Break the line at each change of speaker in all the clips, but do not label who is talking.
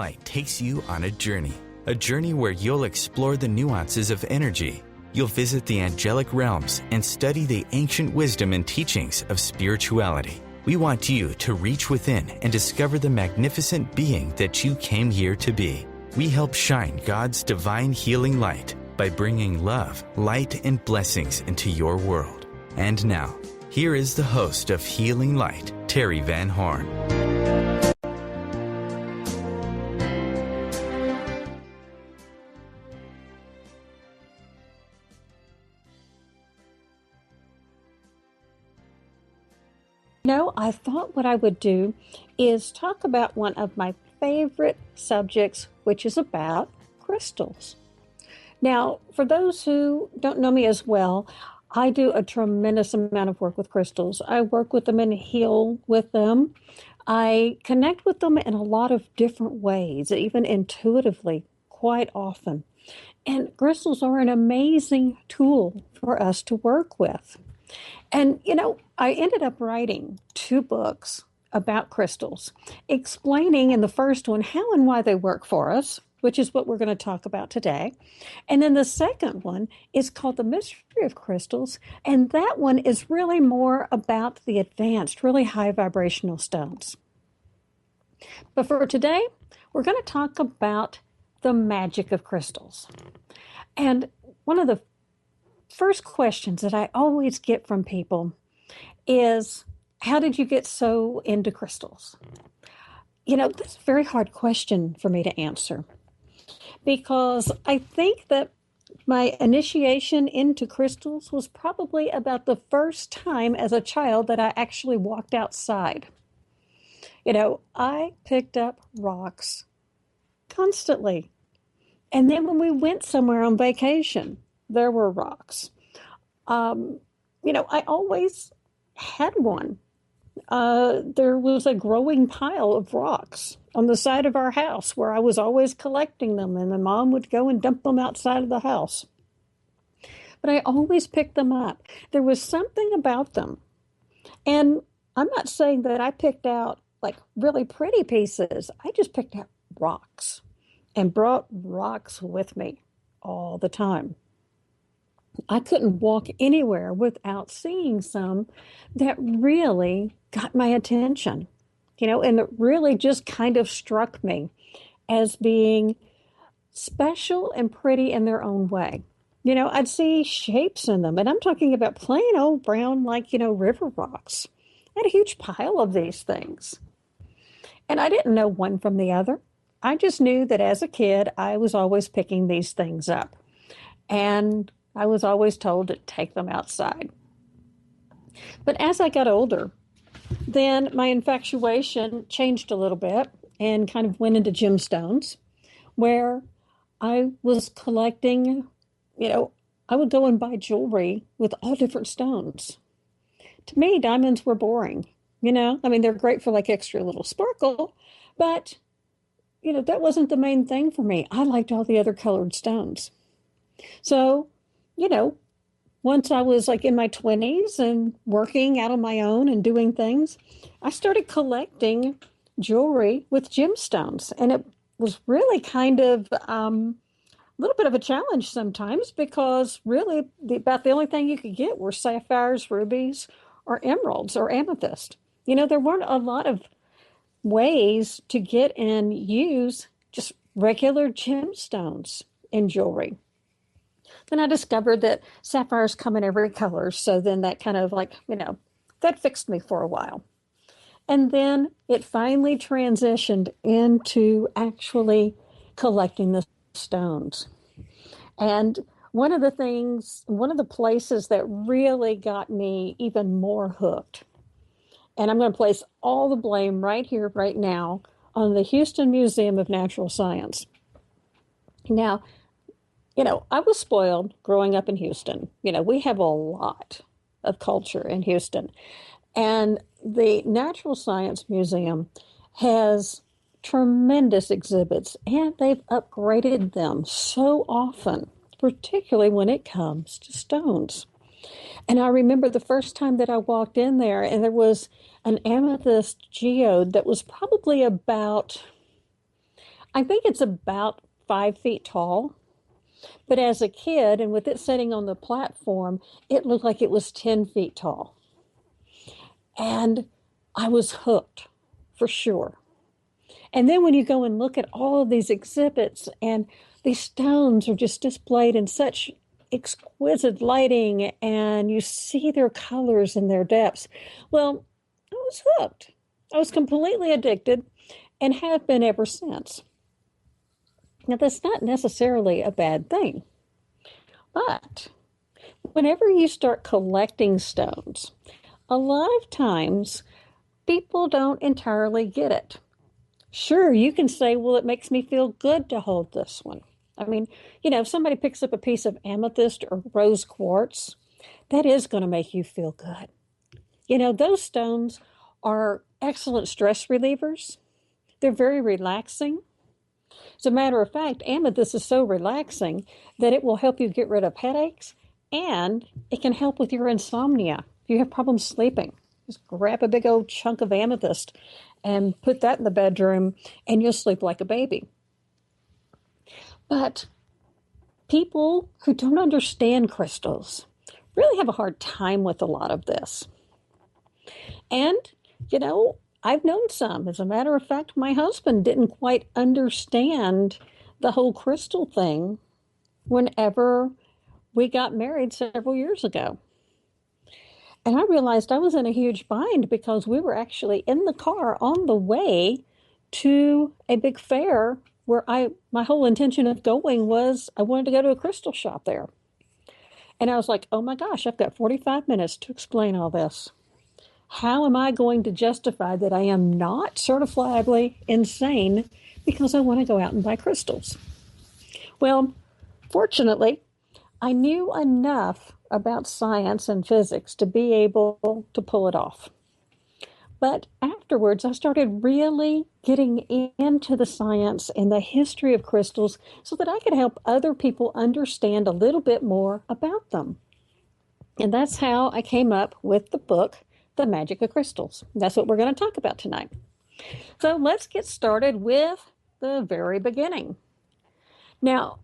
Light takes you on a journey where you'll explore the nuances of energy. You'll visit the angelic realms and study the ancient wisdom and teachings of spirituality. We want you to reach within and discover the magnificent being that you came here to be. We help shine God's divine healing light by bringing love, light, and blessings into your world. And now, here is the host of Healing Light, Terry Van Horn.
I thought what I would do is talk about one of my favorite subjects, which is about crystals. Now, for those who don't know me as well, I do a tremendous amount of work with crystals. I work with them and heal with them. I connect with them in a lot of different ways, even intuitively, quite often. And crystals are an amazing tool for us to work with. And, I ended up writing 2 books about crystals, explaining in the first one how and why they work for us, which is what we're going to talk about today. And then the second one is called The Mystery of Crystals. And that one is really more about the advanced, really high vibrational stones. But for today, we're going to talk about the magic of crystals. And one of the first questions that I always get from people is, how did you get so into crystals? That's a very hard question for me to answer, because I think that my initiation into crystals was probably about the first time as a child that I actually walked outside. I picked up rocks constantly. And then when we went somewhere on vacation, there were rocks. I always had one. There was a growing pile of rocks on the side of our house where I was always collecting them, and my mom would go and dump them outside of the house. But I always picked them up. There was something about them. And I'm not saying that I picked out like really pretty pieces. I just picked out rocks and brought rocks with me all the time. I couldn't walk anywhere without seeing some that really got my attention, and it really just kind of struck me as being special and pretty in their own way. I'd see shapes in them, and I'm talking about plain old brown, river rocks. I had a huge pile of these things. And I didn't know one from the other. I just knew that as a kid, I was always picking these things up. And I was always told to take them outside. But as I got older, then my infatuation changed a little bit and kind of went into gemstones, where I was collecting, I would go and buy jewelry with all different stones. To me, diamonds were boring, they're great for like extra little sparkle, but, that wasn't the main thing for me. I liked all the other colored stones. So, once I was like in my 20s and working out on my own and doing things, I started collecting jewelry with gemstones. And it was really kind of a little bit of a challenge sometimes, because really about the only thing you could get were sapphires, rubies, or emeralds or amethyst. There weren't a lot of ways to get and use just regular gemstones in jewelry. Then I discovered that sapphires come in every color. So then that kind of that fixed me for a while. And then it finally transitioned into actually collecting the stones. And one of the places that really got me even more hooked, and I'm going to place all the blame right here, right now, on the Houston Museum of Natural Science. Now, I was spoiled growing up in Houston. We have a lot of culture in Houston. And the Natural Science Museum has tremendous exhibits, and they've upgraded them so often, particularly when it comes to stones. And I remember the first time that I walked in there, and there was an amethyst geode that was probably about, I think it's about 5 feet tall. But as a kid, and with it sitting on the platform, it looked like it was 10 feet tall. And I was hooked for sure. And then when you go and look at all of these exhibits, and these stones are just displayed in such exquisite lighting, and you see their colors and their depths. Well, I was hooked. I was completely addicted and have been ever since. Now, that's not necessarily a bad thing, but whenever you start collecting stones, a lot of times people don't entirely get it. Sure, you can say, well, it makes me feel good to hold this one. I mean, if somebody picks up a piece of amethyst or rose quartz, that is going to make you feel good. Those stones are excellent stress relievers. They're very relaxing. As a matter of fact, amethyst is so relaxing that it will help you get rid of headaches, and it can help with your insomnia. If you have problems sleeping, just grab a big old chunk of amethyst and put that in the bedroom, and you'll sleep like a baby. But people who don't understand crystals really have a hard time with a lot of this. And, I've known some. As a matter of fact, my husband didn't quite understand the whole crystal thing whenever we got married several years ago. And I realized I was in a huge bind because we were actually in the car on the way to a big fair where my whole intention of going was I wanted to go to a crystal shop there. And I was like, oh my gosh, I've got 45 minutes to explain all this. How am I going to justify that I am not certifiably insane because I want to go out and buy crystals? Well, fortunately, I knew enough about science and physics to be able to pull it off. But afterwards, I started really getting into the science and the history of crystals so that I could help other people understand a little bit more about them. And that's how I came up with the book, The Magic of Crystals. That's what we're going to talk about tonight. So let's get started with the very beginning. Now,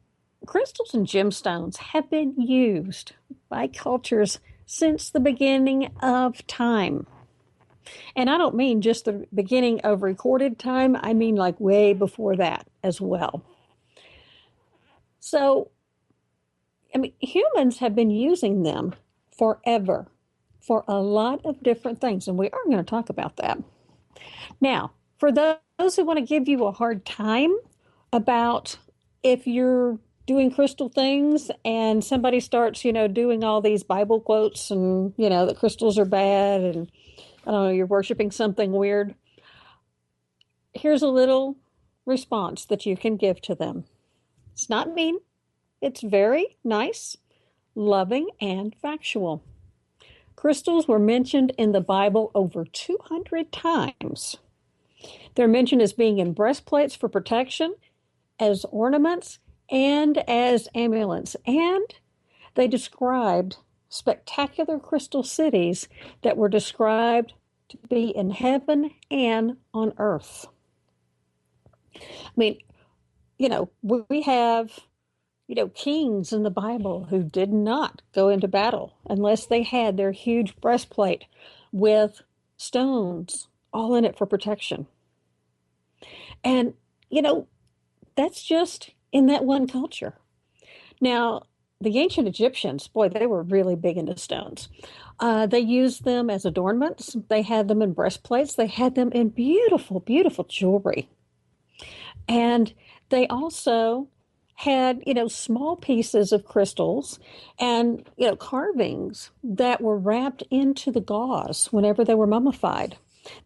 crystals and gemstones have been used by cultures since the beginning of time. And I don't mean just the beginning of recorded time, I mean like way before that as well. So, humans have been using them forever for a lot of different things, and we are going to talk about that. Now, for those who want to give you a hard time about if you're doing crystal things and somebody starts, doing all these Bible quotes and, that crystals are bad and, I don't know, you're worshiping something weird, here's a little response that you can give to them. It's not mean. It's very nice, loving, and factual. Crystals were mentioned in the Bible over 200 times. They're mentioned as being in breastplates for protection, as ornaments, and as amulets. And they described spectacular crystal cities that were described to be in heaven and on earth. We have kings in the Bible who did not go into battle unless they had their huge breastplate with stones all in it for protection. And, that's just in that one culture. Now, the ancient Egyptians, boy, they were really big into stones. They used them as adornments. They had them in breastplates. They had them in beautiful, beautiful jewelry. And they also had, small pieces of crystals and, carvings that were wrapped into the gauze whenever they were mummified.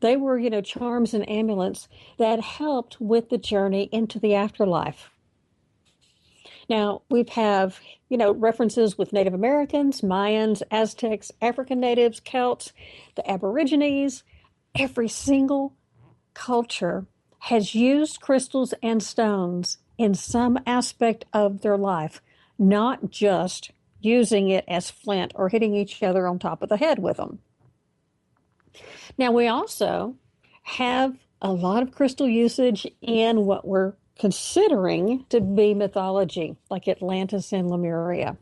They were, charms and amulets that helped with the journey into the afterlife. Now, we have, references with Native Americans, Mayans, Aztecs, African natives, Celts, the Aborigines. Every single culture has used crystals and stones in some aspect of their life, not just using it as flint or hitting each other on top of the head with them. Now, we also have a lot of crystal usage in what we're considering to be mythology, like Atlantis and Lemuria.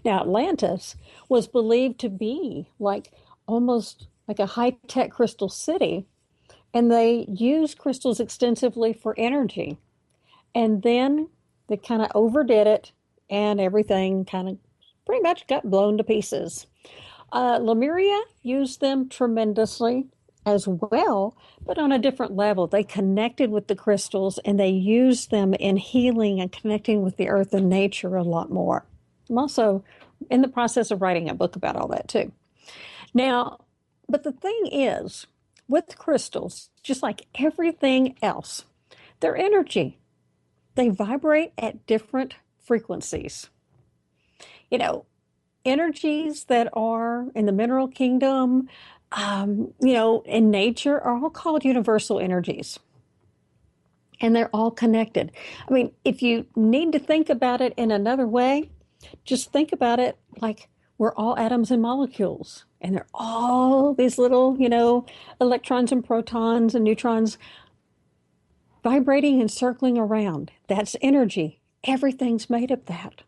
Now, Atlantis was believed to be like almost like a high-tech crystal city, and they used crystals extensively for energy. And then they kind of overdid it, and everything kind of pretty much got blown to pieces. Lemuria used them tremendously as well, but on a different level. They connected with the crystals and they used them in healing and connecting with the earth and nature a lot more. I'm also in the process of writing a book about all that too. Now, but the thing is, with crystals, just like everything else, they're energy. They vibrate at different frequencies. You know, energies that are in the mineral kingdom, in nature are all called universal energies. And they're all connected. I mean, if you need to think about it in another way, just think about it like we're all atoms and molecules. And they're all these little, electrons and protons and neutrons vibrating and circling around. That's energy. Everything's made of that.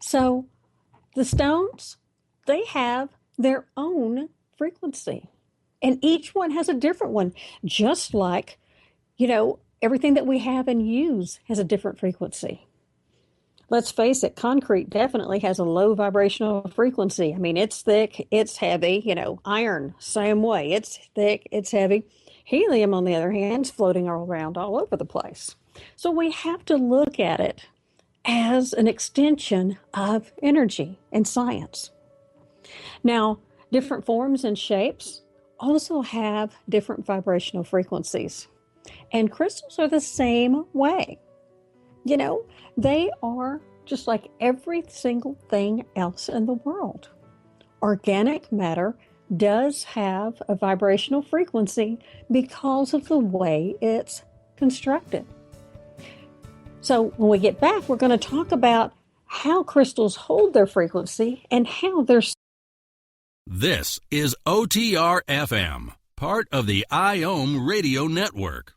So the stones, they have their own frequency. And each one has a different one, just like, everything that we have and use has a different frequency. Let's face it, concrete definitely has a low vibrational frequency. I mean, it's thick, it's heavy, iron, same way. It's thick, it's heavy. Helium, on the other hand, is floating around all over the place. So we have to look at it as an extension of energy and science. Now, different forms and shapes also have different vibrational frequencies. And crystals are the same way. They are just like every single thing else in the world. Organic matter does have a vibrational frequency because of the way it's constructed. So when we get back, we're going to talk about how crystals hold their frequency and how they're...
This is OTR FM, part of the IOM radio network.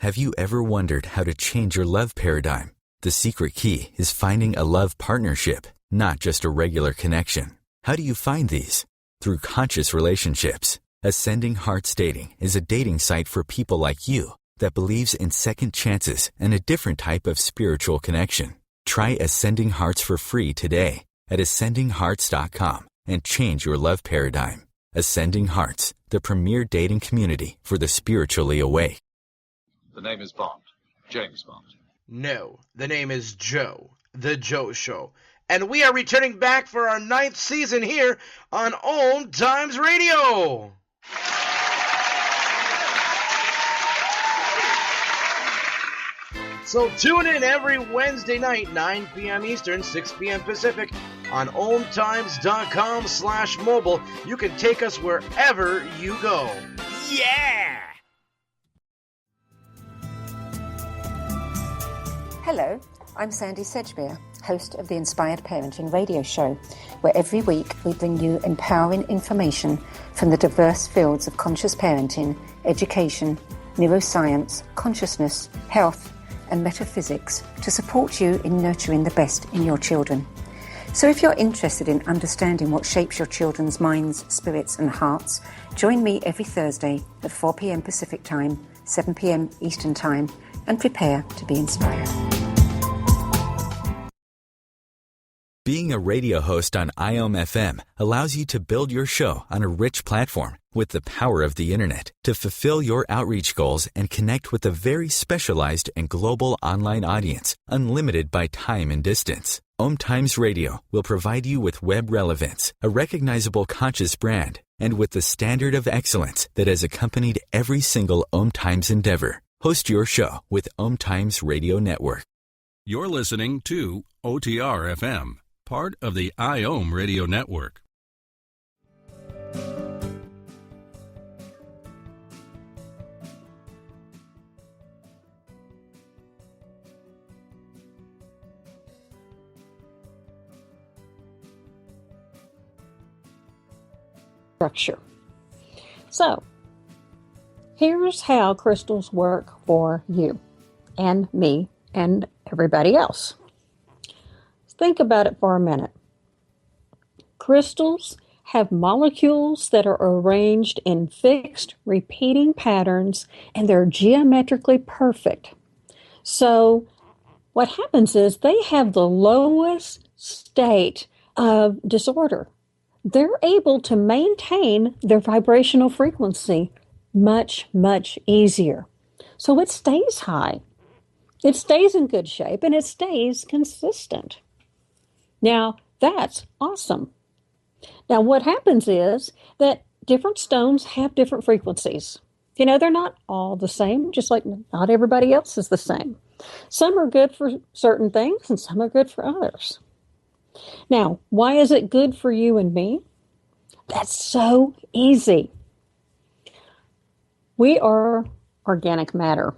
Have you ever wondered how to change your love paradigm? The secret key is finding a love partnership, not just a regular connection. How do you find these? Through conscious relationships. Ascending Hearts Dating is a dating site for people like you that believes in second chances and a different type of spiritual connection. Try Ascending Hearts for free today at ascendinghearts.com and change your love paradigm. Ascending Hearts, the premier dating community for the spiritually awake.
The name is Bond. James Bond.
No, the name is Joe. The Joe Show. And we are returning back for our 9th season here on OMTImes Radio. So tune in every Wednesday night, 9 p.m. Eastern, 6 p.m. Pacific, on OMTimes.com/mobile. You can take us wherever you go. Yeah!
Hello, I'm Sandy Sedgbeer, host of the Inspired Parenting Radio Show, where every week we bring you empowering information from the diverse fields of conscious parenting, education, neuroscience, consciousness, health, and metaphysics to support you in nurturing the best in your children. So if you're interested in understanding what shapes your children's minds, spirits, and hearts, join me every Thursday at 4 p.m. Pacific Time, 7 p.m. Eastern Time, and prepare to be inspired.
Being a radio host on IOM FM allows you to build your show on a rich platform with the power of the internet to fulfill your outreach goals and connect with a very specialized and global online audience, unlimited by time and distance. OMTImes Radio will provide you with web relevance, a recognizable conscious brand, and with the standard of excellence that has accompanied every single OMTImes endeavor. Host your show with OMTImes Radio Network.
You're listening to OTR FM, part of the IOM radio network.
Structure. So, Here's how crystals work for you and me and everybody else. Think about it for a minute. Crystals have molecules that are arranged in fixed, repeating patterns, and they're geometrically perfect. So what happens is they have the lowest state of disorder. They're able to maintain their vibrational frequency much, much easier. So it stays high. It stays in good shape, and it stays consistent. Now, that's awesome. Now, what happens is that different stones have different frequencies. They're not all the same, just like not everybody else is the same. Some are good for certain things, and some are good for others. Now, why is it good for you and me? That's so easy. We are organic matter.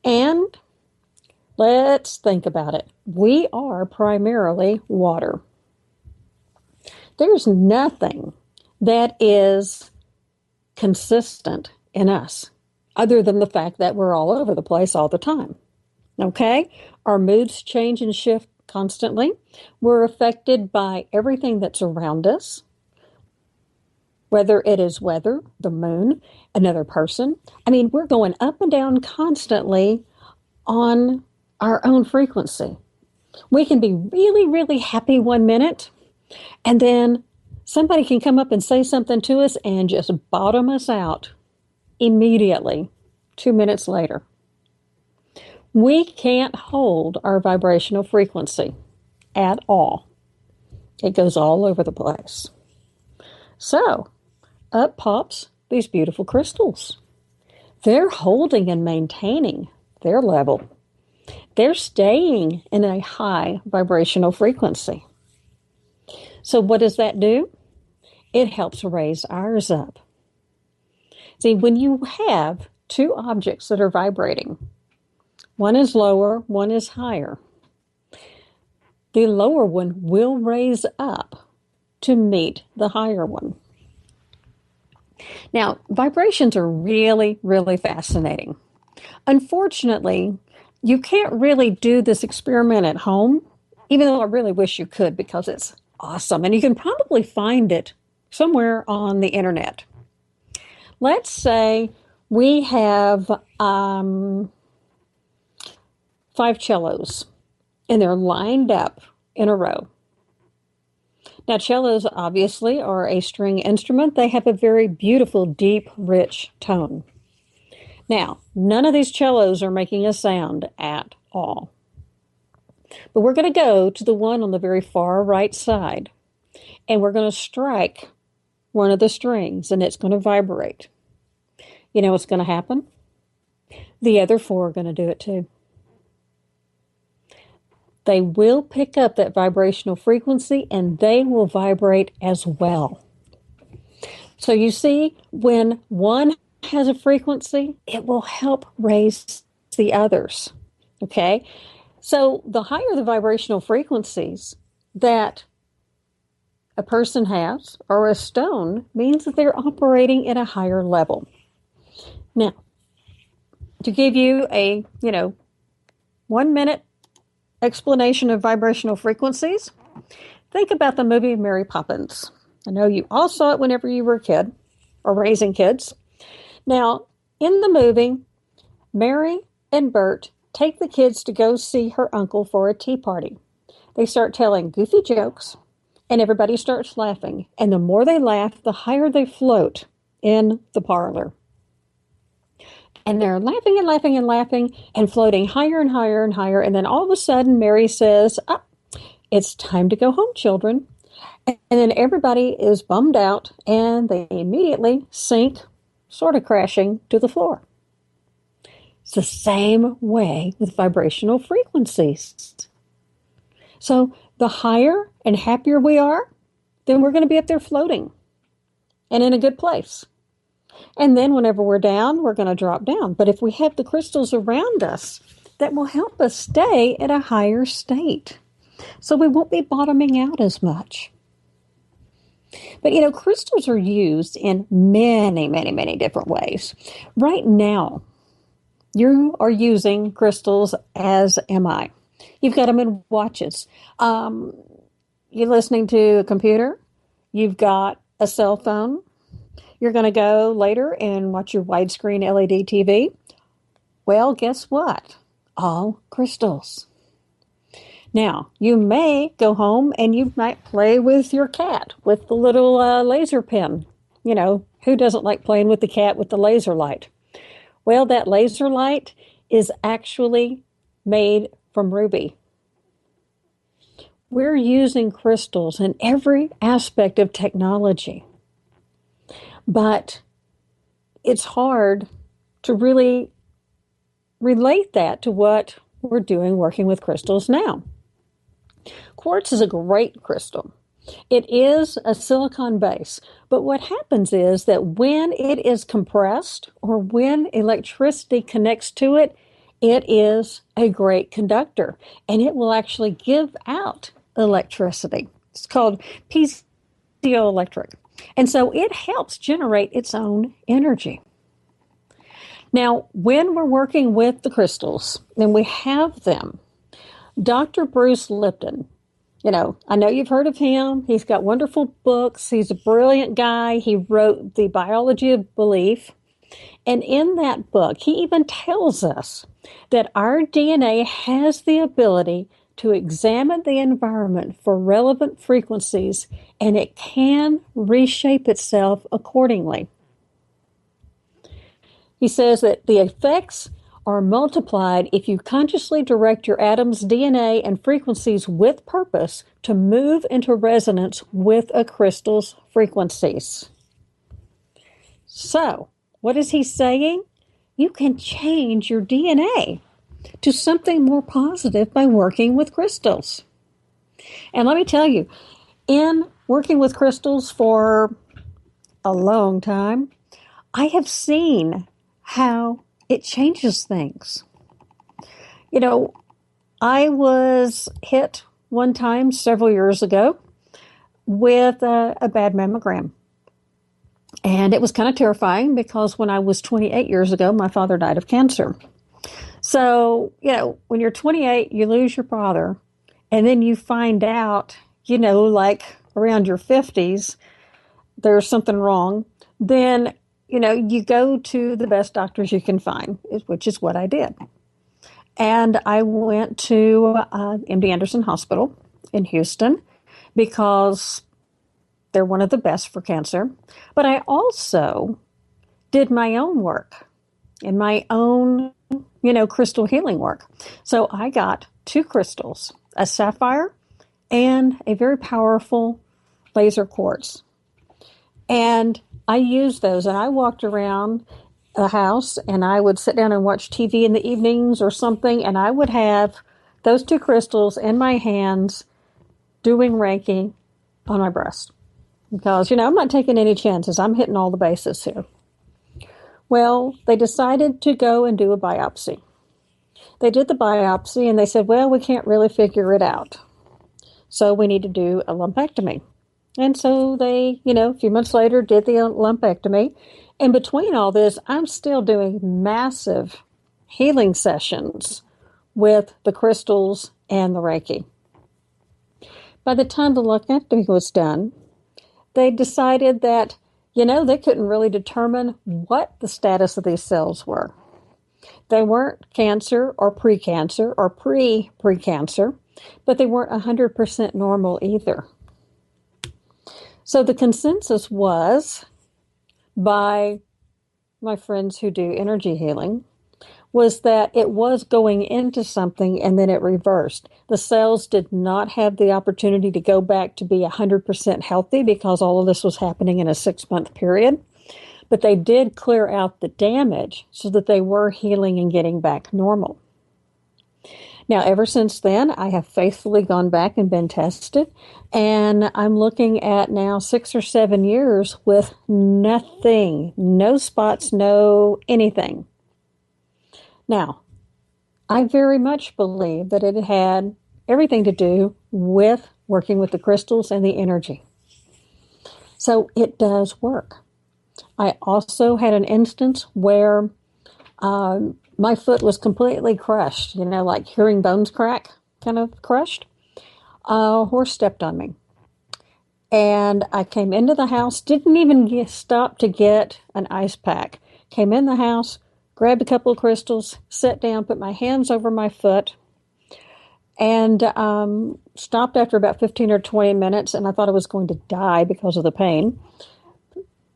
And let's think about it. We are primarily water. There's nothing that is consistent in us other than the fact that we're all over the place all the time. Okay? Our moods change and shift constantly. We're affected by everything that's around us, whether it is weather, the moon, another person. We're going up and down constantly on our own frequency. We can be really, really happy one minute, and then somebody can come up and say something to us and just bottom us out immediately, 2 minutes later. We can't hold our vibrational frequency at all. It goes all over the place. So, up pops these beautiful crystals. They're holding and maintaining their level. They're staying in a high vibrational frequency. So what does that do? It helps raise ours up. See, when you have two objects that are vibrating, one is lower, one is higher, the lower one will raise up to meet the higher one. Now, vibrations are really, really fascinating. Unfortunately, you can't really do this experiment at home, even though I really wish you could because it's awesome. And you can probably find it somewhere on the internet. Let's say we have 5 cellos, and they're lined up in a row. Now, cellos obviously are a string instrument. They have a very beautiful, deep, rich tone. Now, none of these cellos are making a sound at all. But we're going to go to the one on the very far right side, and we're going to strike one of the strings, and it's going to vibrate. You know what's going to happen? The other 4 are going to do it too. They will pick up that vibrational frequency, and they will vibrate as well. So you see, when one has a frequency, it will help raise the others. Okay? So the higher the vibrational frequencies that a person has, or a stone, means that they're operating at a higher level. Now, to give you a, 1 minute explanation of vibrational frequencies, think about the movie Mary Poppins. I know you all saw it whenever you were a kid, or raising kids. Now, in the movie, Mary and Bert take the kids to go see her uncle for a tea party. They start telling goofy jokes, and everybody starts laughing. And the more they laugh, the higher they float in the parlor. And they're laughing and laughing and laughing and floating higher and higher and higher. And then all of a sudden, Mary says, it's time to go home, children. And then everybody is bummed out, and they immediately sink, sort of crashing to the floor. It's the same way with vibrational frequencies. So the higher and happier we are, then we're going to be up there floating and in a good place. And then whenever we're down, we're going to drop down. But if we have the crystals around us, that will help us stay at a higher state. So we won't be bottoming out as much. But, crystals are used in many, many, many different ways. Right now, you are using crystals, as am I. You've got them in watches. You're listening to a computer. You've got a cell phone. You're going to go later and watch your widescreen LED TV. Well, guess what? All crystals. Now, you may go home and you might play with your cat with the little laser pen. Who doesn't like playing with the cat with the laser light? Well, that laser light is actually made from ruby. We're using crystals in every aspect of technology. But it's hard to really relate that to what we're doing working with crystals now. Quartz is a great crystal. It is a silicon base, but what happens is that when it is compressed or when electricity connects to it, it is a great conductor and it will actually give out electricity. It's called piezoelectric. And so it helps generate its own energy. Now, when we're working with the crystals and we have them, Dr. Bruce Lipton, I know you've heard of him. He's got wonderful books. He's a brilliant guy. He wrote The Biology of Belief. And in that book, he even tells us that our DNA has the ability to examine the environment for relevant frequencies, and it can reshape itself accordingly. He says that the effects are multiplied if you consciously direct your atom's DNA and frequencies with purpose to move into resonance with a crystal's frequencies. So, what is he saying? You can change your DNA to something more positive by working with crystals. And let me tell you, in working with crystals for a long time, I have seen how it changes things. I was hit one time several years ago with a bad mammogram. And it was kind of terrifying because when I was 28 years ago, my father died of cancer. So, when you're 28, you lose your father, and then you find out, like around your 50s, there's something wrong. Then, you go to the best doctors you can find, which is what I did. And I went to MD Anderson Hospital in Houston because they're one of the best for cancer. But I also did my own work and my own, crystal healing work. So I got 2 crystals, a sapphire and a very powerful laser quartz. And I used those and I walked around the house and I would sit down and watch TV in the evenings or something, and I would have those 2 crystals in my hands doing Reiki on my breast. Because, I'm not taking any chances. I'm hitting all the bases here. Well, they decided to go and do a biopsy. They did the biopsy and they said, well, we can't really figure it out. So we need to do a lumpectomy. And so they, a few months later did the lumpectomy. And between all this, I'm still doing massive healing sessions with the crystals and the Reiki. By the time the lumpectomy was done, they decided that, they couldn't really determine what the status of these cells were. They weren't cancer or precancer or pre-precancer, but they weren't 100% normal either. So the consensus was, by my friends who do energy healing, was that it was going into something and then it reversed. The cells did not have the opportunity to go back to be 100% healthy because all of this was happening in a 6-month period. But they did clear out the damage so that they were healing and getting back normal. Now, ever since then, I have faithfully gone back and been tested, and I'm looking at now 6 or 7 years with nothing, no spots, no anything. Now, I very much believe that it had everything to do with working with the crystals and the energy. So it does work. I also had an instance where my foot was completely crushed, like hearing bones crack, kind of crushed. A horse stepped on me. And I came into the house, didn't even stop to get an ice pack. Came in the house, grabbed a couple of crystals, sat down, put my hands over my foot, and stopped after about 15 or 20 minutes, and I thought I was going to die because of the pain.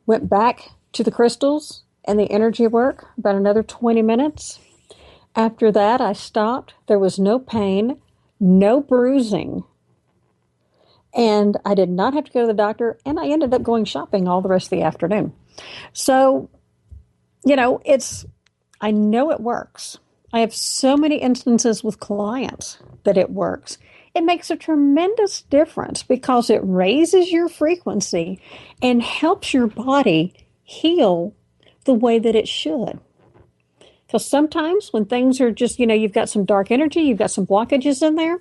Went back to the crystals and the energy work, about another 20 minutes. After that, I stopped. There was no pain, no bruising, and I did not have to go to the doctor, and I ended up going shopping all the rest of the afternoon. So, I know it works. I have so many instances with clients that it works. It makes a tremendous difference because it raises your frequency and helps your body heal the way that it should. Because sometimes when things are just, you've got some dark energy, you've got some blockages in there,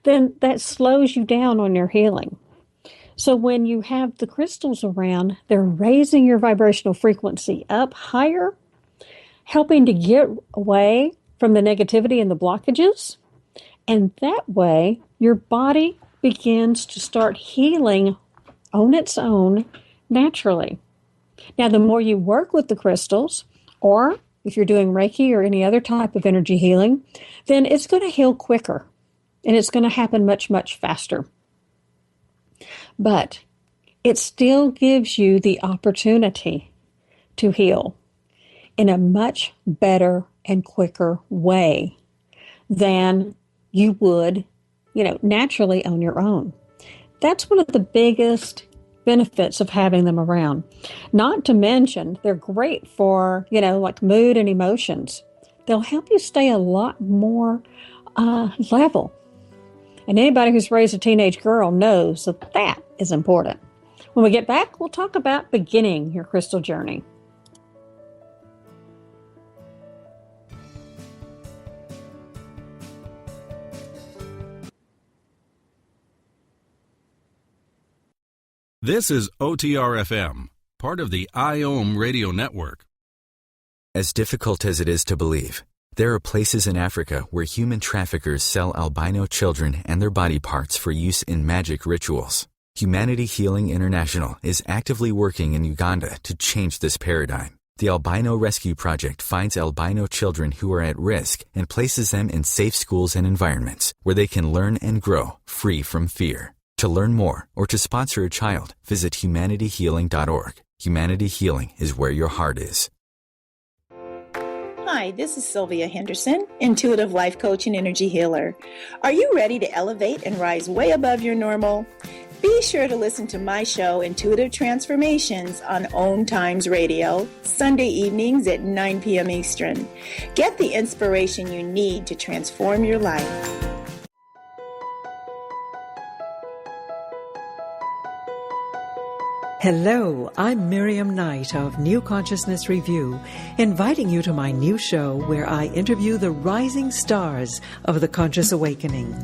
then that slows you down on your healing. So when you have the crystals around, they're raising your vibrational frequency up higher, helping to get away from the negativity and the blockages. And that way, your body begins to start healing on its own naturally. Now, the more you work with the crystals, or if you're doing Reiki or any other type of energy healing, then it's going to heal quicker. And it's going to happen much, much faster. But it still gives you the opportunity to heal in a much better and quicker way than you would, naturally on your own. That's one of the biggest benefits of having them around. Not to mention, they're great for, like mood and emotions. They'll help you stay a lot more level. And anybody who's raised a teenage girl knows that that is important. When we get back, we'll talk about beginning your crystal journey.
This is OTR-FM, part of the IOM radio network.
As difficult as it is to believe, there are places in Africa where human traffickers sell albino children and their body parts for use in magic rituals. Humanity Healing International is actively working in Uganda to change this paradigm. The Albino Rescue Project finds albino children who are at risk and places them in safe schools and environments where they can learn and grow free from fear. To learn more or to sponsor a child, visit humanityhealing.org. Humanity Healing is where your heart is.
Hi, this is Sylvia Henderson, intuitive life coach and energy healer. Are you ready to elevate and rise way above your normal? Be sure to listen to my show, Intuitive Transformations, on OMTImes Radio, Sunday evenings at 9 p.m. Eastern. Get the inspiration you need to transform your life.
Hello, I'm Miriam Knight of New Consciousness Review, inviting you to my new show where I interview the rising stars of the conscious awakening.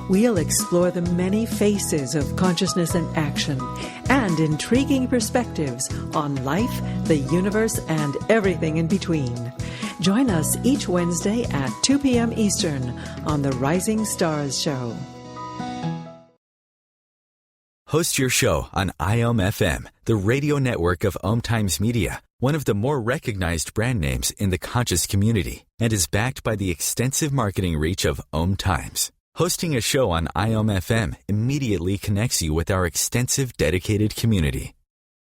We'll explore the many faces of consciousness and action and intriguing perspectives on life, the universe, and everything in between. Join us each Wednesday at 2 p.m. Eastern on the Rising Stars Show.
Host your show on IOM FM, the radio network of OMTImes Media, one of the more recognized brand names in the conscious community, and is backed by the extensive marketing reach of OMTImes. Hosting a show on IOM FM immediately connects you with our extensive dedicated community.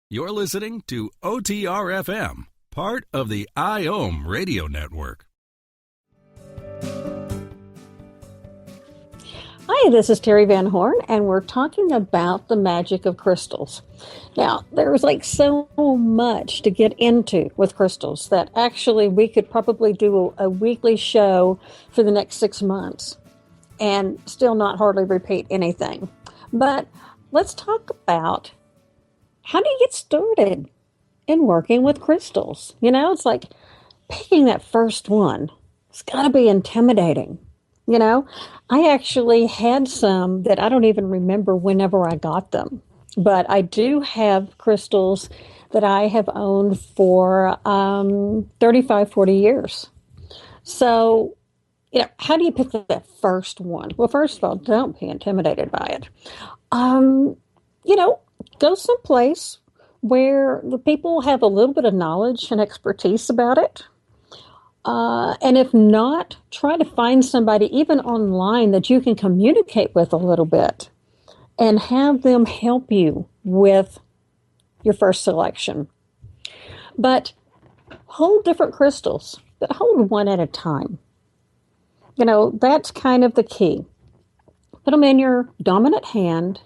You're listening to OTR-FM, part of the IOM radio network.
Hi, this is Terry Van Horn, and we're talking about the magic of crystals. Now, there's so much to get into with crystals that actually we could probably do a weekly show for the next 6 months and still not hardly repeat anything. But let's talk about how do you get started in working with crystals? It's like picking that first one. It's got to be intimidating. I actually had some that I don't even remember whenever I got them. But I do have crystals that I have owned for 35, 40 years. So, how do you pick that first one? Well, first of all, don't be intimidated by it. Um, you know, Go someplace where the people have a little bit of knowledge and expertise about it. And if not, try to find somebody, even online, that you can communicate with a little bit and have them help you with your first selection. But hold different crystals, but hold one at a time. That's kind of the key. Put them in your dominant hand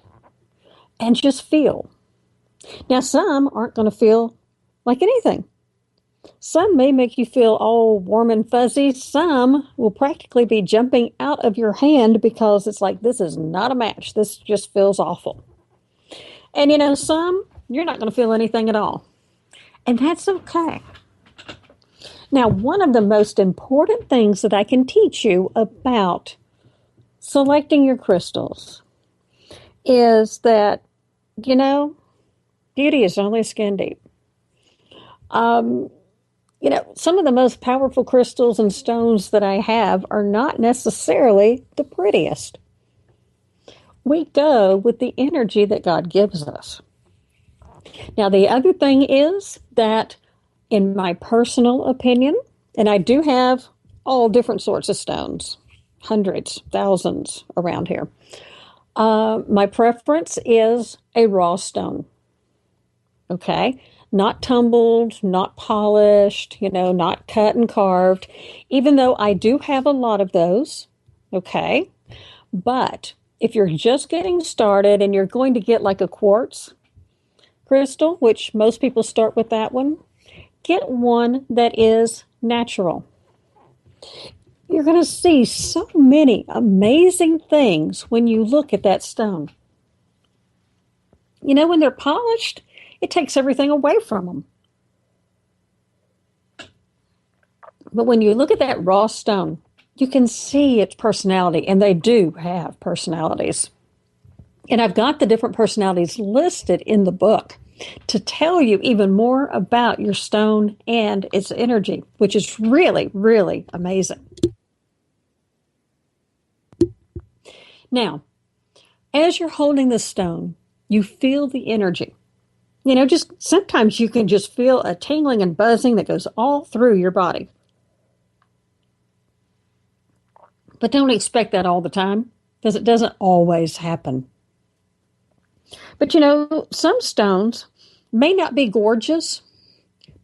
and just feel. Now, some aren't going to feel like anything. Some may make you feel all warm and fuzzy. Some will practically be jumping out of your hand because it's like, this is not a match. This just feels awful. And some, you're not going to feel anything at all. And that's okay. Now, one of the most important things that I can teach you about selecting your crystals is that, beauty is only skin deep. Some of the most powerful crystals and stones that I have are not necessarily the prettiest. We go with the energy that God gives us. Now, the other thing is that, in my personal opinion, and I do have all different sorts of stones, hundreds, thousands around here, my preference is a raw stone. Okay? Not tumbled, not polished, not cut and carved, even though I do have a lot of those. Okay? But if you're just getting started and you're going to get like a quartz crystal, which most people start with that one, get one that is natural. You're going to see so many amazing things when you look at that stone. When they're polished, it takes everything away from them. But when you look at that raw stone, you can see its personality, and they do have personalities. And I've got the different personalities listed in the book to tell you even more about your stone and its energy, which is really, really amazing. Now, as you're holding the stone, you feel the energy. Just sometimes you can just feel a tingling and buzzing that goes all through your body. But don't expect that all the time, because it doesn't always happen. But some stones may not be gorgeous,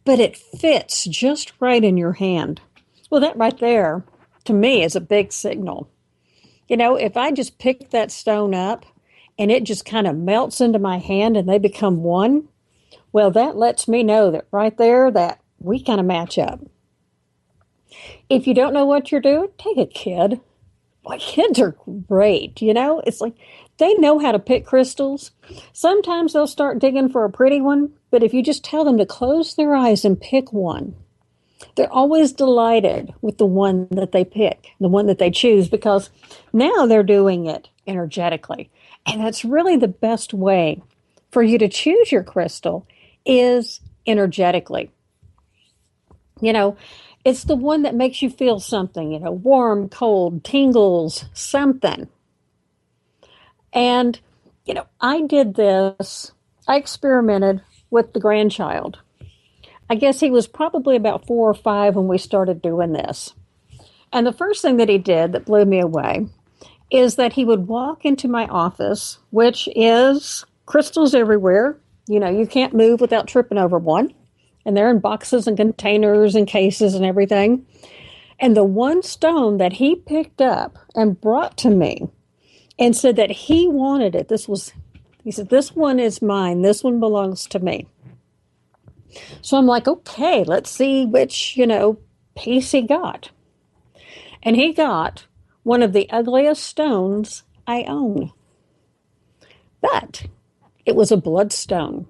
but it fits just right in your hand. Well, that right there, to me, is a big signal. If I just pick that stone up and it just kind of melts into my hand and they become one, well, that lets me know that right there that we kind of match up. If you don't know what you're doing, take a kid. Boy, kids are great, It's like they know how to pick crystals. Sometimes they'll start digging for a pretty one, but if you just tell them to close their eyes and pick one, they're always delighted with the one that they pick, the one that they choose, because now they're doing it energetically. And that's really the best way for you to choose your crystal is energetically. It's the one that makes you feel something, warm, cold, tingles, something. And, I did this. I experimented with the grandchild. I guess he was probably about 4 or 5 when we started doing this. And the first thing that he did that blew me away is that he would walk into my office, which is crystals everywhere. You can't move without tripping over one. And they're in boxes and containers and cases and everything. And the one stone that he picked up and brought to me and said that he wanted it, he said, this one is mine. This one belongs to me. So I'm like, okay, let's see which, piece he got. And he got one of the ugliest stones I own. But it was a bloodstone.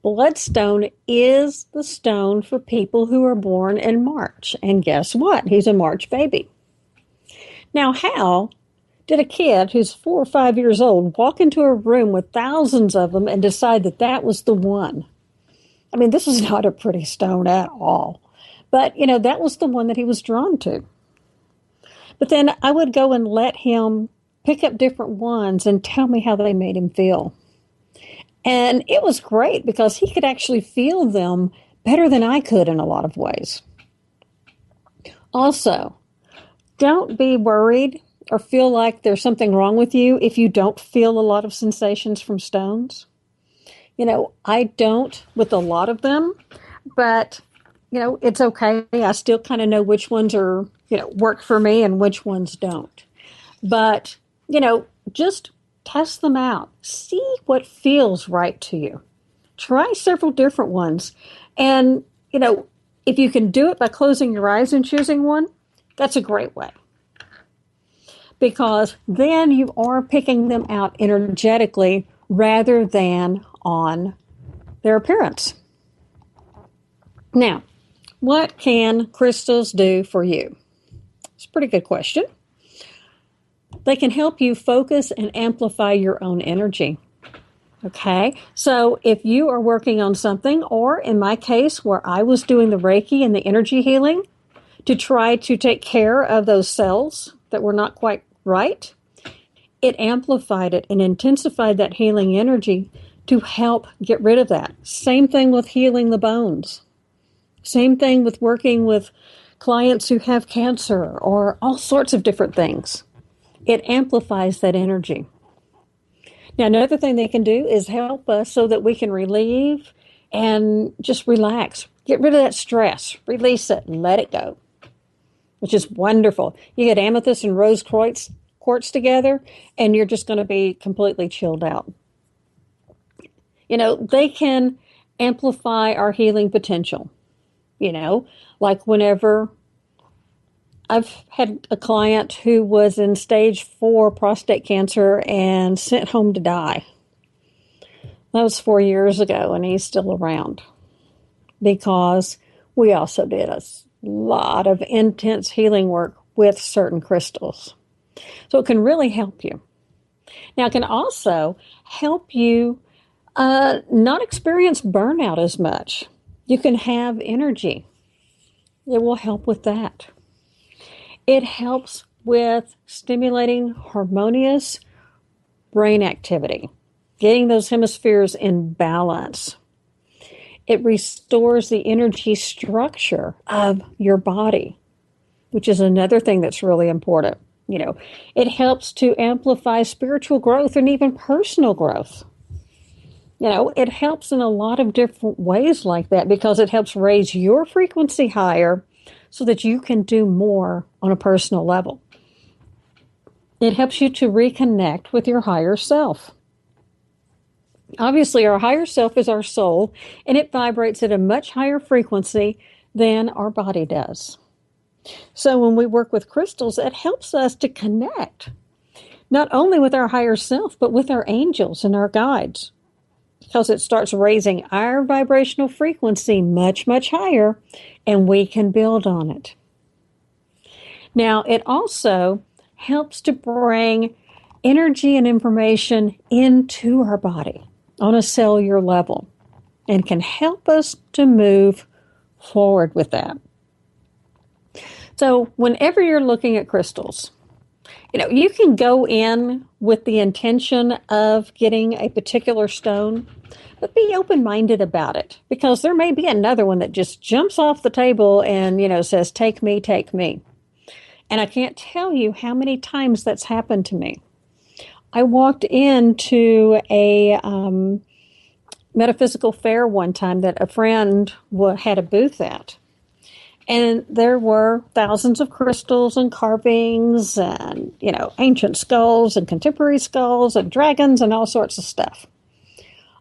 Bloodstone is the stone for people who are born in March. And guess what? He's a March baby. Now, how Did a kid who's 4 or 5 years old walk into a room with thousands of them and decide that that was the one? I mean, this was not a pretty stone at all. But, that was the one that he was drawn to. But then I would go and let him pick up different ones and tell me how they made him feel. And it was great because he could actually feel them better than I could in a lot of ways. Also, don't be worried or feel like there's something wrong with you if you don't feel a lot of sensations from stones. I don't with a lot of them, but, it's okay. I still kind of know which ones are, work for me and which ones don't. But, just test them out. See what feels right to you. Try several different ones. And, if you can do it by closing your eyes and choosing one, that's a great way. Because then you are picking them out energetically rather than on their appearance. Now, what can crystals do for you? It's a pretty good question. They can help you focus and amplify your own energy. Okay, so if you are working on something, or in my case, where I was doing the Reiki and the energy healing to try to take care of those cells that were not quite right, it amplified it and intensified that healing energy to help get rid of that. Same thing with healing the bones. Same thing with working with clients who have cancer or all sorts of different things. It amplifies that energy. Now, another thing they can do is help us so that we can relieve and just relax. Get rid of that stress. Release it. Let it go, which is wonderful. You get amethyst and rose quartz together, and you're just going to be completely chilled out. They can amplify our healing potential. Like whenever I've had a client who was in stage 4 prostate cancer and sent home to die. That was 4 years ago, and he's still around because we also did a lot of intense healing work with certain crystals. So it can really help you. Now, it can also help you not experience burnout as much. You can have energy. It will help with that. It helps with stimulating harmonious brain activity, getting those hemispheres in balance. It restores the energy structure of your body, which is another thing that's really important. It helps to amplify spiritual growth and even personal growth. It helps in a lot of different ways like that because it helps raise your frequency higher so that you can do more on a personal level. It helps you to reconnect with your higher self. Obviously, our higher self is our soul, and it vibrates at a much higher frequency than our body does. So when we work with crystals, it helps us to connect, not only with our higher self, but with our angels and our guides, because it starts raising our vibrational frequency much, much higher, and we can build on it. Now, it also helps to bring energy and information into our body on a cellular level and can help us to move forward with that. So whenever you're looking at crystals, you can go in with the intention of getting a particular stone, but be open-minded about it because there may be another one that just jumps off the table and, says, take me, take me. And I can't tell you how many times that's happened to me. I walked into a metaphysical fair one time that a friend had a booth at. And there were thousands of crystals and carvings and, ancient skulls and contemporary skulls and dragons and all sorts of stuff.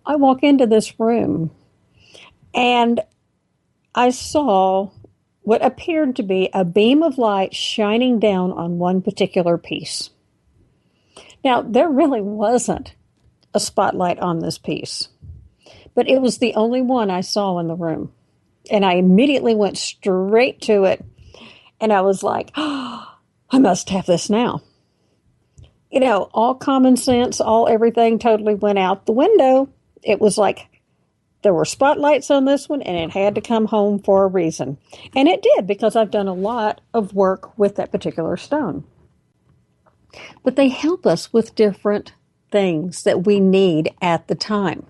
I walk into this room and I saw what appeared to be a beam of light shining down on one particular piece. Now, there really wasn't a spotlight on this piece, but it was the only one I saw in the room. And I immediately went straight to it. And I was like, oh, I must have this now. all common sense, all everything totally went out the window. It was like there were spotlights on this one, and it had to come home for a reason. And it did, because I've done a lot of work with that particular stone. But they help us with different things that we need at the time.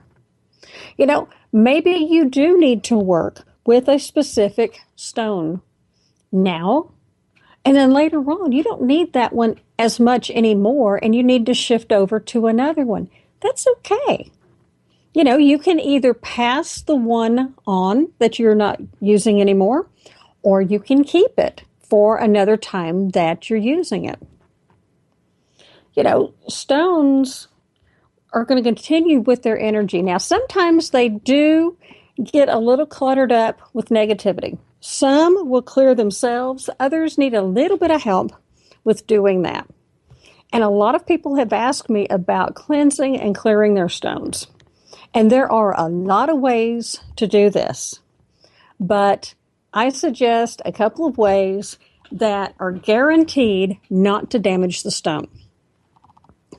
Maybe you do need to work with a specific stone now, and then later on, you don't need that one as much anymore, and you need to shift over to another one. That's okay. You can either pass the one on that you're not using anymore, or you can keep it for another time that you're using it. Stones are going to continue with their energy. Now, sometimes they do get a little cluttered up with negativity. Some will clear themselves. Others need a little bit of help with doing that. And a lot of people have asked me about cleansing and clearing their stones. And there are a lot of ways to do this. But I suggest a couple of ways that are guaranteed not to damage the stone.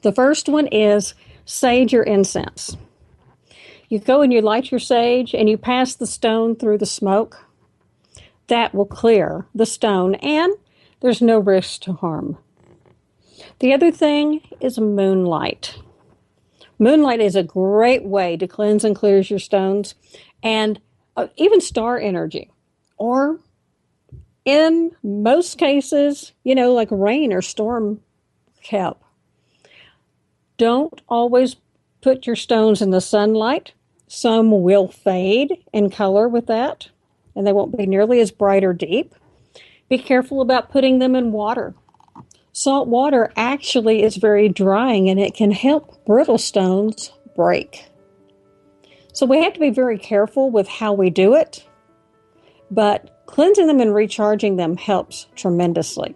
The first one is sage or incense. You go and you light your sage and you pass the stone through the smoke. That will clear the stone, and there's no risk to harm. The other thing is moonlight. Moonlight is a great way to cleanse and clear your stones, and even star energy. Or in most cases, like rain or storm help. Don't always put your stones in the sunlight. Some will fade in color with that, and they won't be nearly as bright or deep. Be careful about putting them in water. Salt water actually is very drying, and it can help brittle stones break. So we have to be very careful with how we do it, but cleansing them and recharging them helps tremendously.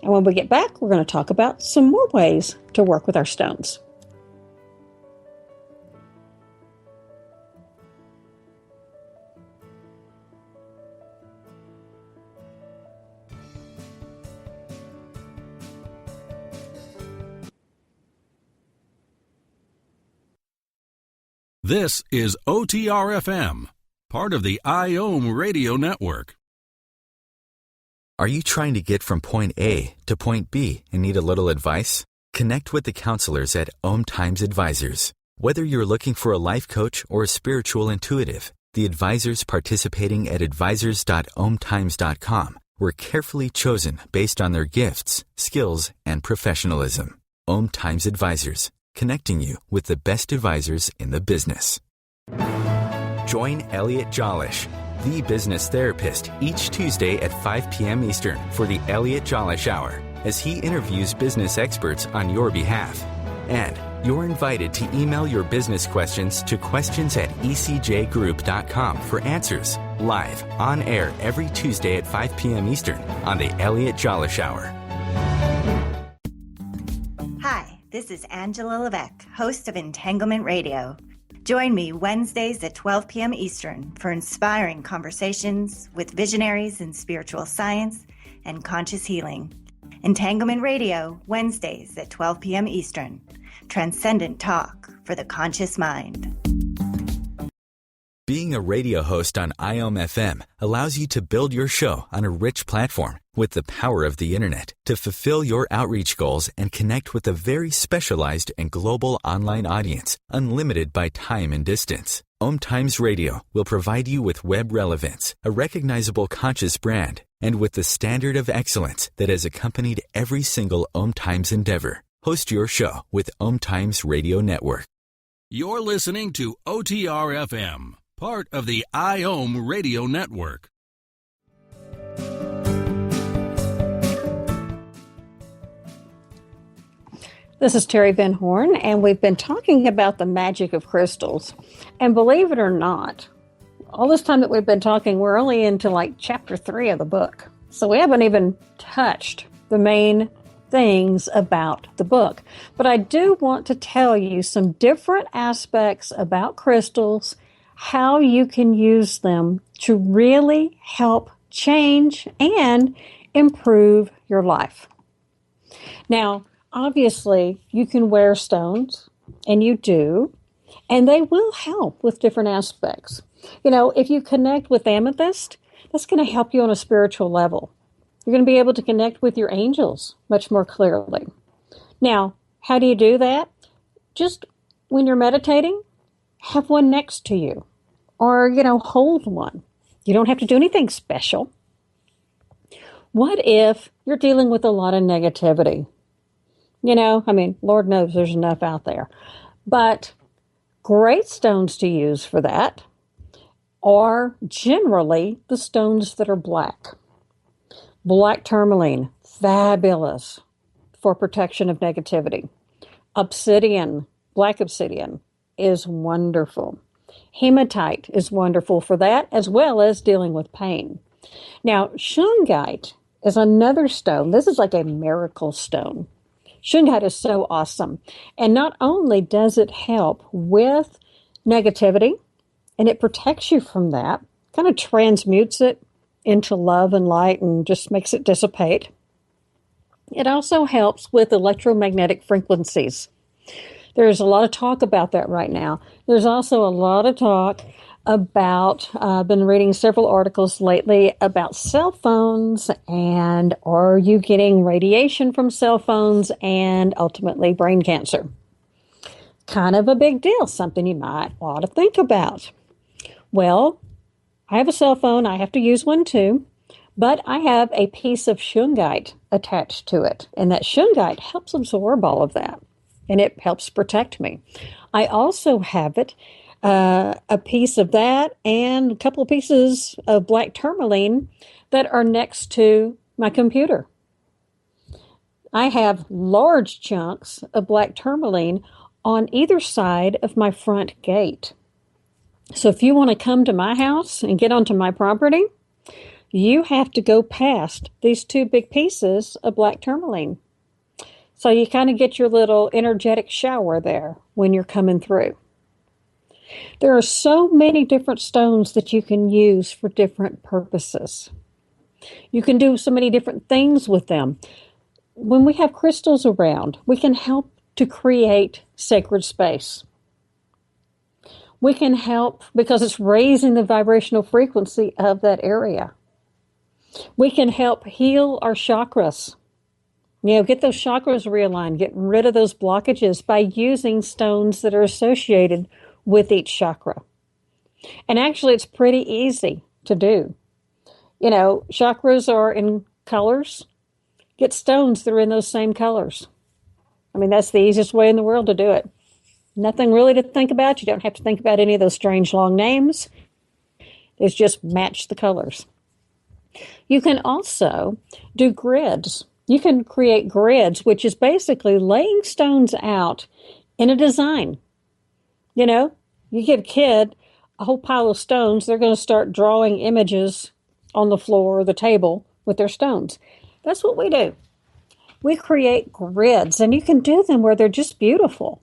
And when we get back, we're going to talk about some more ways to work with our stones.
This is OTR-FM, part of the IOM radio network.
Are you trying to get from point A to point B and need a little advice? Connect with the counselors at OMTImes Advisors. Whether you're looking for a life coach or a spiritual intuitive, the advisors participating at advisors.omtimes.com were carefully chosen based on their gifts, skills, and professionalism. OMTImes Advisors, connecting you with the best advisors in the business. Join Elliot Jollish, the business therapist, each Tuesday at 5 p.m. Eastern for the Elliot Jollish Hour, as he interviews business experts on your behalf. And you're invited to email your business questions to questions@ecjgroup.com for answers, live, on air every Tuesday at 5 p.m. Eastern on the Elliot Jollish Hour.
Hi. This is Angela Levesque, host of Entanglement Radio. Join me Wednesdays at 12 p.m. Eastern for inspiring conversations with visionaries in spiritual science and conscious healing. Entanglement Radio, Wednesdays at 12 p.m. Eastern. Transcendent talk for the conscious mind.
Being a radio host on IOM FM allows you to build your show on a rich platform with the power of the internet to fulfill your outreach goals and connect with a very specialized and global online audience, unlimited by time and distance. OMTImes Radio will provide you with web relevance, a recognizable conscious brand, and with the standard of excellence that has accompanied every single OMTImes endeavor. Host your show with OMTImes Radio Network.
You're listening to OTR-FM, part of the IOM radio network.
This is Terry Van Horn, and we've been talking about the magic of crystals. And believe it or not, all this time that we've been talking, we're only into like chapter 3 of the book. So we haven't even touched the main things about the book. But I do want to tell you some different aspects about crystals, how you can use them to really help change and improve your life. Now, obviously, you can wear stones, and you do, and they will help with different aspects. If you connect with amethyst, that's going to help you on a spiritual level. You're going to be able to connect with your angels much more clearly. Now, how do you do that? Just when you're meditating, have one next to you, or, hold one. You don't have to do anything special. What if you're dealing with a lot of negativity? Lord knows there's enough out there. But great stones to use for that are generally the stones that are black. Black tourmaline, fabulous for protection of negativity. Obsidian, black obsidian, is wonderful. Hematite is wonderful for that, as well as dealing with pain. Now, shungite is another stone. This is like a miracle stone. Shungite is so awesome. And not only does it help with negativity, and it protects you from that, kind of transmutes it into love and light and just makes it dissipate. It also helps with electromagnetic frequencies. There's a lot of talk about that right now. There's also a lot of talk about, I've been reading several articles lately about cell phones, and are you getting radiation from cell phones and ultimately brain cancer? Kind of a big deal, something you might ought to think about. Well, I have a cell phone. I have to use one too, but I have a piece of shungite attached to it, and that shungite helps absorb all of that, and it helps protect me. I also have a piece of that and a couple of pieces of black tourmaline that are next to my computer. I have large chunks of black tourmaline on either side of my front gate. So if you want to come to my house and get onto my property, you have to go past these two big pieces of black tourmaline. So you kind of get your little energetic shower there when you're coming through. There are so many different stones that you can use for different purposes. You can do so many different things with them. When we have crystals around, we can help to create sacred space. We can help because it's raising the vibrational frequency of that area. We can help heal our chakras. Get those chakras realigned, get rid of those blockages by using stones that are associated with each chakra. And actually, it's pretty easy to do. Chakras are in colors. Get stones that are in those same colors. That's the easiest way in the world to do it. Nothing really to think about. You don't have to think about any of those strange long names. It's just match the colors. You can also do grids. You can create grids, which is basically laying stones out in a design. You give a kid a whole pile of stones, they're going to start drawing images on the floor or the table with their stones. That's what we do. We create grids, and you can do them where they're just beautiful,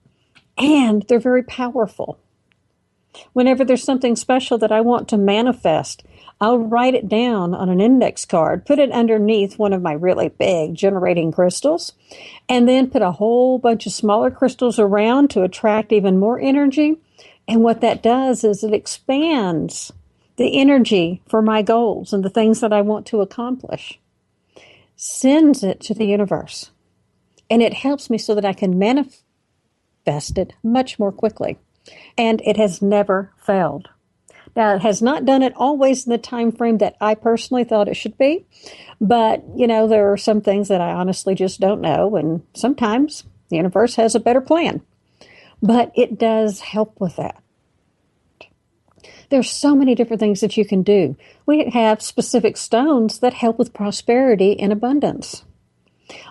and they're very powerful. Whenever there's something special that I want to manifest, I'll write it down on an index card, put it underneath one of my really big generating crystals, and then put a whole bunch of smaller crystals around to attract even more energy. And what that does is it expands the energy for my goals and the things that I want to accomplish, sends it to the universe, and it helps me so that I can manifest it much more quickly. And it has never failed. Now, it has not done it always in the time frame that I personally thought it should be, but, there are some things that I honestly just don't know, and sometimes the universe has a better plan. But it does help with that. There's so many different things that you can do. We have specific stones that help with prosperity and abundance.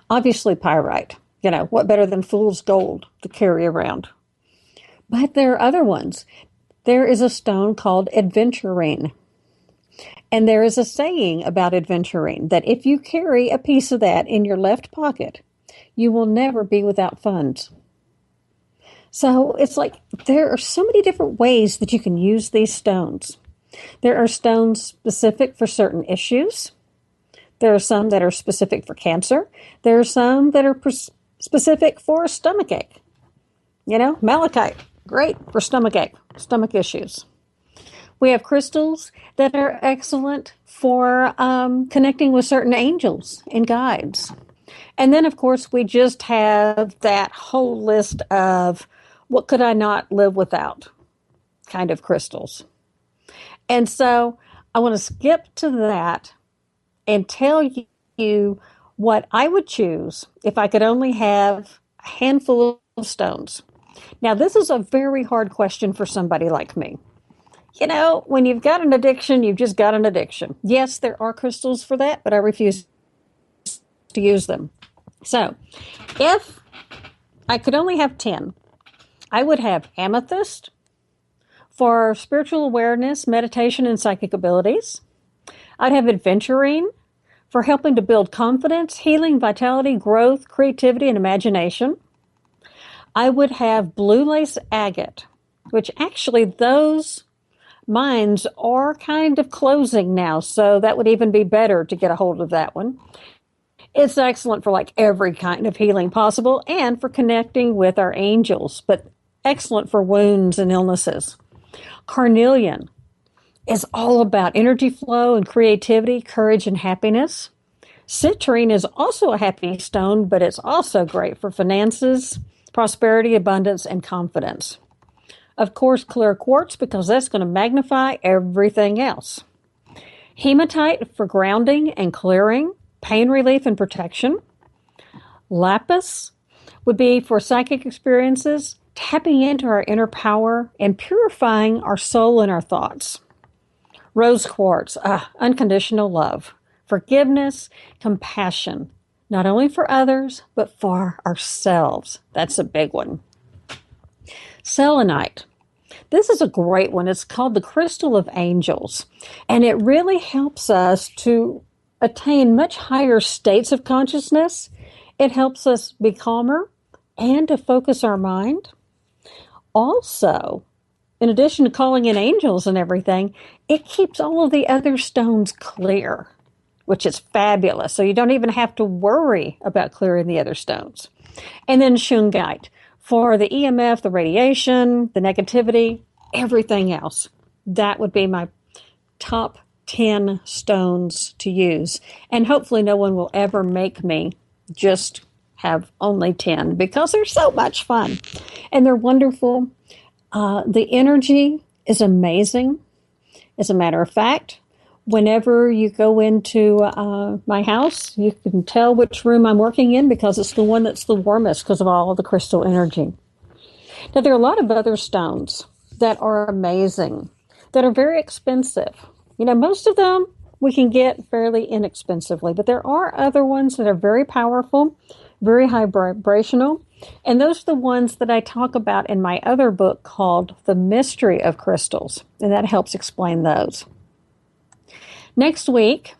Obviously, pyrite. What better than fool's gold to carry around? But there are other ones. There is a stone called adventurine. And there is a saying about adventurine that if you carry a piece of that in your left pocket, you will never be without funds. So it's like there are so many different ways that you can use these stones. There are stones specific for certain issues. There are some that are specific for cancer. There are some that are specific for stomachache. Malachite, great for stomachache, stomach issues. We have crystals that are excellent for connecting with certain angels and guides. And then, of course, we just have that whole list of what could I not live without kind of crystals. And so I want to skip to that and tell you what I would choose if I could only have a handful of stones. Now, this is a very hard question for somebody like me. When you've got an addiction, you've just got an addiction. Yes, there are crystals for that, but I refuse to use them. So, if I could only have 10, I would have amethyst for spiritual awareness, meditation, and psychic abilities. I'd have adventurine for helping to build confidence, healing, vitality, growth, creativity, and imagination. I would have blue lace agate, which actually those mines are kind of closing now, so that would even be better to get a hold of that one. It's excellent for like every kind of healing possible and for connecting with our angels, but excellent for wounds and illnesses. Carnelian is all about energy flow and creativity, courage, and happiness. Citrine is also a happy stone, but it's also great for finances, prosperity, abundance, and confidence. Of course, clear quartz, because that's going to magnify everything else. Hematite for grounding and clearing, pain relief and protection. Lapis would be for psychic experiences, tapping into our inner power and purifying our soul and our thoughts. Rose quartz, unconditional love, forgiveness, compassion, not only for others, but for ourselves. That's a big one. Selenite. This is a great one. It's called the Crystal of Angels, and it really helps us to attain much higher states of consciousness. It helps us be calmer and to focus our mind. Also, in addition to calling in angels and everything, it keeps all of the other stones clear, which is fabulous. So you don't even have to worry about clearing the other stones. And then shungite for the EMF, the radiation, the negativity, everything else. That would be my top 10 stones to use. And hopefully no one will ever make me just have only 10 because they're so much fun and they're wonderful. The energy is amazing. As a matter of fact, whenever you go into my house, you can tell which room I'm working in because it's the one that's the warmest because of all of the crystal energy. Now, there are a lot of other stones that are amazing, that are very expensive. Most of them we can get fairly inexpensively, but there are other ones that are very powerful, very high vibrational, and those are the ones that I talk about in my other book called The Mystery of Crystals, and that helps explain those. Next week,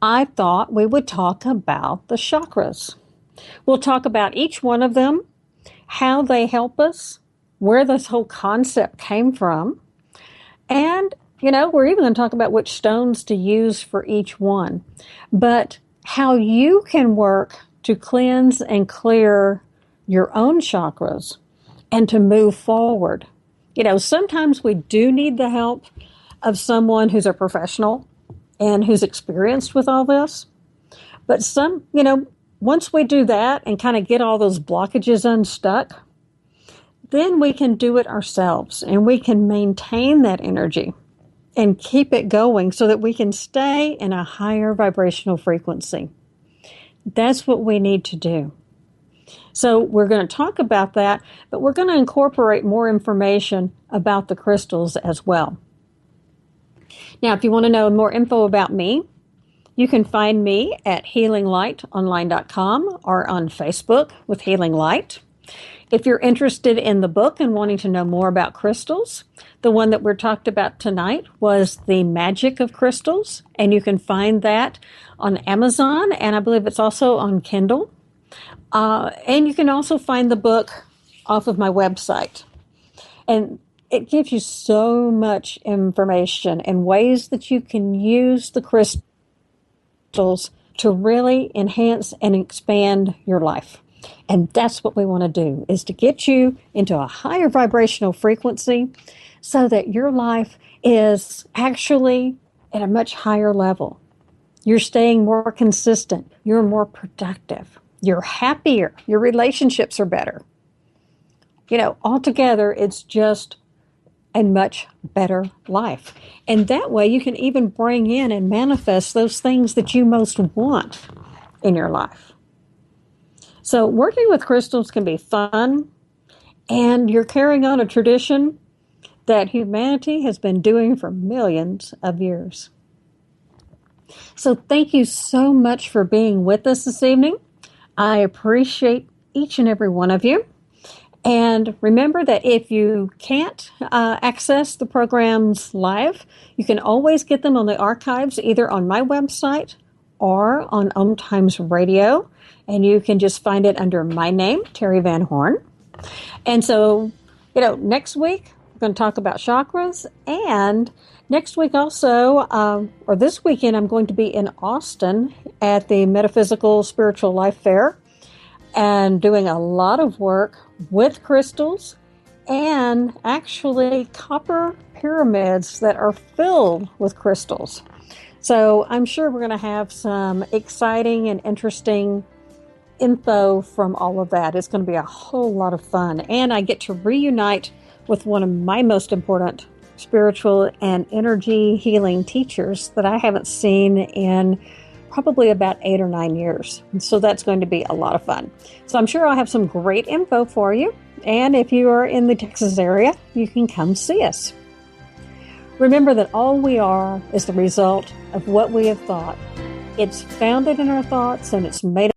I thought we would talk about the chakras. We'll talk about each one of them, how they help us, where this whole concept came from, and, we're even going to talk about which stones to use for each one, but how you can work to cleanse and clear your own chakras and to move forward. Sometimes we do need the help of someone who's a professional and who's experienced with all this. But once we do that and kind of get all those blockages unstuck, then we can do it ourselves and we can maintain that energy and keep it going so that we can stay in a higher vibrational frequency. That's what we need to do. So we're going to talk about that, but we're going to incorporate more information about the crystals as well. Now, if you want to know more info about me, you can find me at healinglightonline.com or on Facebook with Healing Light. If you're interested in the book and wanting to know more about crystals, the one that we're talked about tonight was The Magic of Crystals, and you can find that on Amazon, and I believe it's also on Kindle. And you can also find the book off of my website. And it gives you so much information and ways that you can use the crystals to really enhance and expand your life. And that's what we want to do, is to get you into a higher vibrational frequency so that your life is actually at a much higher level. You're staying more consistent. You're more productive. You're happier. Your relationships are better. Altogether, it's just a much better life. And that way you can even bring in and manifest those things that you most want in your life. So working with crystals can be fun, and you're carrying on a tradition that humanity has been doing for millions of years. So thank you so much for being with us this evening. I appreciate each and every one of you. And remember that if you can't access the programs live, you can always get them on the archives, either on my website or on OMTImes Radio. And you can just find it under my name, Terry Van Horn. And so, next week, we're going to talk about chakras. And next week also, or this weekend, I'm going to be in Austin at the Metaphysical Spiritual Life Fair and doing a lot of work with crystals and actually copper pyramids that are filled with crystals. So I'm sure we're going to have some exciting and interesting info from all of that. It's going to be a whole lot of fun. And I get to reunite with one of my most important spiritual and energy healing teachers that I haven't seen in probably about 8 or 9 years. And so that's going to be a lot of fun. So I'm sure I'll have some great info for you. And if you are in the Texas area, you can come see us. Remember that all we are is the result of what we have thought. It's founded in our thoughts, and it's made